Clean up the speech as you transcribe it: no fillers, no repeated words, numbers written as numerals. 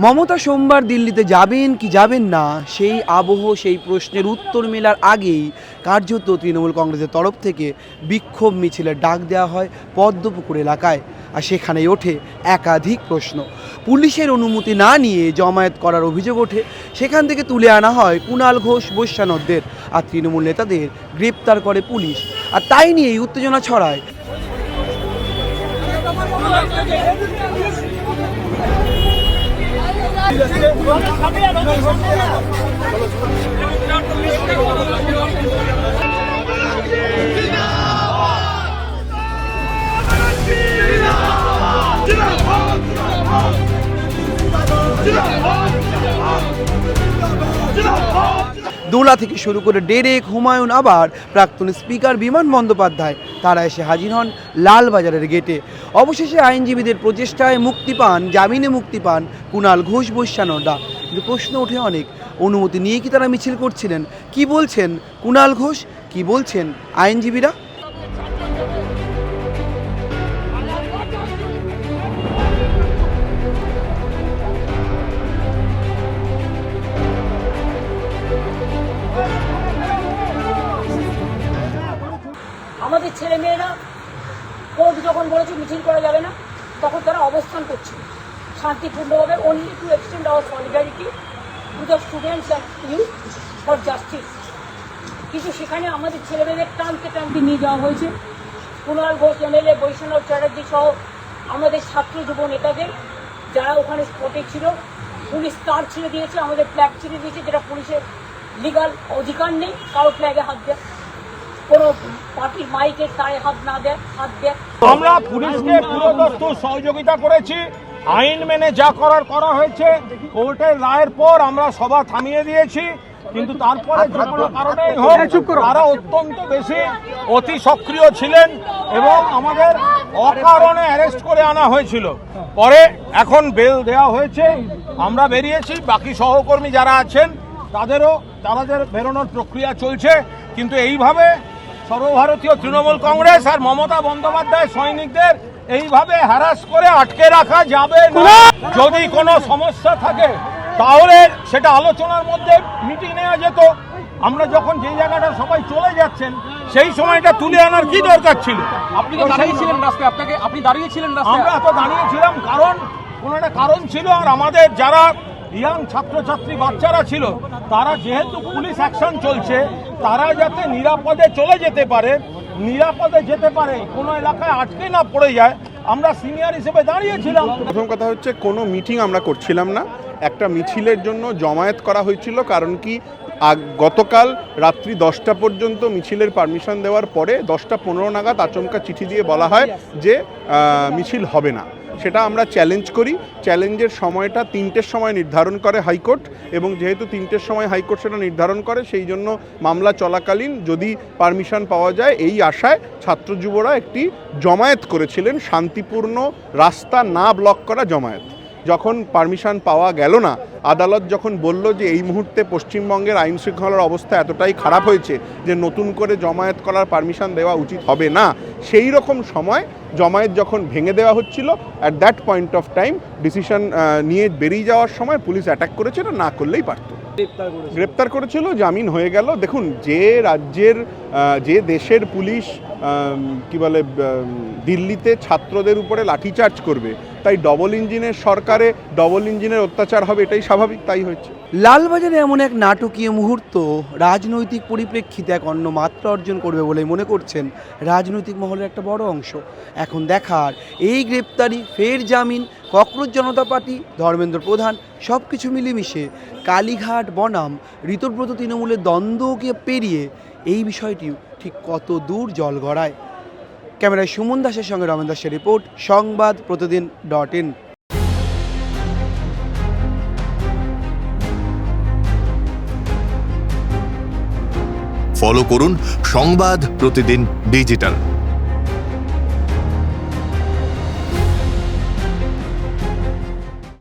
মমতা সোমবার দিল্লিতে যাবেন কি যাবেন না সেই আবহ সেই প্রশ্নের উত্তর মেলার আগেই কার্যত তৃণমূল কংগ্রেসের তরফ থেকে বিক্ষোভ মিছিলের ডাক দেওয়া হয় পদ্মপুকুর এলাকায়। আর সেখানেই ওঠে একাধিক প্রশ্ন। পুলিশের অনুমতি না নিয়ে জমায়েত করার অভিযোগ ওঠে, সেখান থেকে তুলে আনা হয় কুণাল ঘোষ বৈশ্যানরদের, আর তৃণমূল নেতাদের গ্রেপ্তার করে পুলিশ। আর তাই নিয়েই উত্তেজনা ছড়ায়। দোলা থেকে শুরু করে ডেরেক, হুমায়ুন, আবার প্রাক্তন স্পিকার বিমান বন্দ্যোপাধ্যায় তারা এসে হাজির হন লালবাজারের গেটে। অবশেষে আইনজীবীদের প্রচেষ্টায় মুক্তি পান, জামিনে মুক্তি পান কুণাল ঘোষ বৈশ্যানররা। কিন্তু প্রশ্ন ওঠে অনেক, অনুমতি নিয়ে কি তারা মিছিল করছিলেন? কি বলছেন কুণাল ঘোষ, কি বলছেন আইনজীবীরা? আমাদের ছেলে মেয়েরা কোর্ট যখন বলেছে মিছিল করা যাবে না, তখন তারা অবস্থান করছে শান্তিপূর্ণভাবে, only to extend hour solidarity to the students and youth for justice. কিন্তু সেখানে আমাদের ছেলে মেয়েদের টানতে টানতে নিয়ে যাওয়া হয়েছে। কুণাল ঘোষ এমএলএ, বৈষ্ণব চ্যাটার্জি সহ আমাদের ছাত্র যুব নেতাদের যারা ওখানে স্পটে ছিল, পুলিশ তার ছিঁড়ে দিয়েছে, আমাদের ফ্ল্যাগ ছিঁড়ে দিয়েছে, যেটা পুলিশের লিগাল অধিকার নেই কারো ফ্ল্যাগে হাত দেয়, কোনো পার্টির মাইকের তারে হাত না দেয়, হাত দেয়। আমরা পুলিশকে পুরোদস্তুর সহযোগিতা করেছি, আইন মেনে যা করার করা হয়েছে। কোর্টের রায়ের পর আমরা সভা থামিয়ে দিয়েছি, কিন্তু তারপরে যে কোনো কারণেই হোক তারা অত্যন্ত বেশি অতি সক্রিয় ছিলেন এবং আমাদের অকারণে অ্যারেস্ট করে আনা হয়েছিল। পরে এখন বেল দেওয়া হয়েছে, আমরা বেরিয়েছি, বাকি সহকর্মী যারা আছেন তাদের বেরোনোর প্রক্রিয়া চলছে। কিন্তু এইভাবে সর্বভারতীয় তৃণমূল কংগ্রেস আর মমতা বন্দ্যোপাধ্যায় সৈনিকদের এইভাবে হ্যারাস করে আটকে রাখা যাবে না। যদি কোনো সমস্যা থাকে তাহলে সেটা আলোচনার মধ্যে মিটিং নেওয়া যেত। আমরা যখন যে জায়গাটা সবাই চলে যাচ্ছেন সেই সময়টা তুলে আনার কি দরকার ছিল? আপনি তো দাঁড়িয়েছিলেন রাস্তায়, আপনি দাঁড়িয়েছিলেন রাস্তায়। আমরা তো দাঁড়িয়েছিলাম কারণ কোনো একটা কারণ ছিল, আর আমাদের যারা ইয়াং ছাত্রছাত্রী বাচ্চারা ছিল তারা, যেহেতু পুলিশ অ্যাকশন চলছে, তারা যাতে নিরাপদে চলে যেতে পারে, নিরাপদে যেতে পারে, কোনো এলাকায় আটকে না পড়ে যায়, আমরা সিনিয়র হিসেবে দাঁড়িয়েছিলাম। প্রথম কথা হচ্ছে কোনো মিটিং আমরা করছিলাম না, একটা মিছিলের জন্য জমায়েত করা হয়েছিল। কারণ কি, গতকাল রাত্রি 10টা পর্যন্ত মিছিলের পারমিশন দেওয়ার পরে 10:15 নাগাদ আচমকা চিঠি দিয়ে বলা হয় যে মিছিল হবে না। সেটা আমরা চ্যালেঞ্জ করি। চ্যালেঞ্জের সময়টা 3টের সময় নির্ধারণ করে হাইকোর্ট, এবং যেহেতু 3টের সময় হাইকোর্ট সেটা নির্ধারণ করে, সেই জন্য মামলা চলাকালীন যদি পারমিশন পাওয়া যায় এই আশায় ছাত্র যুবরা একটি জমায়েত করেছিলেন, শান্তিপূর্ণ রাস্তা না ব্লক করা জমায়েত। যখন পারমিশন পাওয়া গেল না, আদালত যখন বলল যে এই মুহূর্তে পশ্চিমবঙ্গের আইন শৃঙ্খলার অবস্থা এতটাই খারাপ হয়েছে যে নতুন করে জমায়েত করার পারমিশন দেওয়া উচিত হবে না, সেই রকম সময় জমায়েত যখন ভেঙে দেওয়া হচ্ছিল, at that point of time decision নিয়ে বেরিয়ে যাওয়ার সময় পুলিশ অ্যাটাক করেছে, না করলেই পারত। গ্রেপ্তার করেছিল, জামিন হয়ে গেল। দেখুন, যে রাজ্যের যে দেশের পুলিশ কি বলে দিল্লিতে ছাত্রদের উপরে লাঠিচার্জ করবে, তাই ডবল ইঞ্জিনের সরকারে ডবল ইঞ্জিনের অত্যাচার হবে, এটাই স্বাভাবিক, তাই হচ্ছে। লালবাজারে এমন এক নাটকীয় মুহূর্ত রাজনৈতিক পরিপ্রেক্ষিতে এক অন্য মাত্রা অর্জন করবে বলে মনে করছেন রাজনৈতিক মহলের একটা বড় অংশ। এখন দেখার এই গ্রেপ্তারি, ফের জামিন, ককরোচ জনতা পার্টি, ধর্মেন্দ্র প্রধান সব কিছু মিলেমিশে কালীঘাট বনাম ঋতব্রত তৃণমূলের দ্বন্দ্বকে পেরিয়ে এই বিষয়টি ঠিক কত দূর জল গড়ায়। ক্যামেরায় সুমন দাসের সঙ্গে রমেন দাসের রিপোর্ট, সংবাদ প্রতিদিন.in। ফলো করুন সংবাদ প্রতিদিন ডিজিটাল।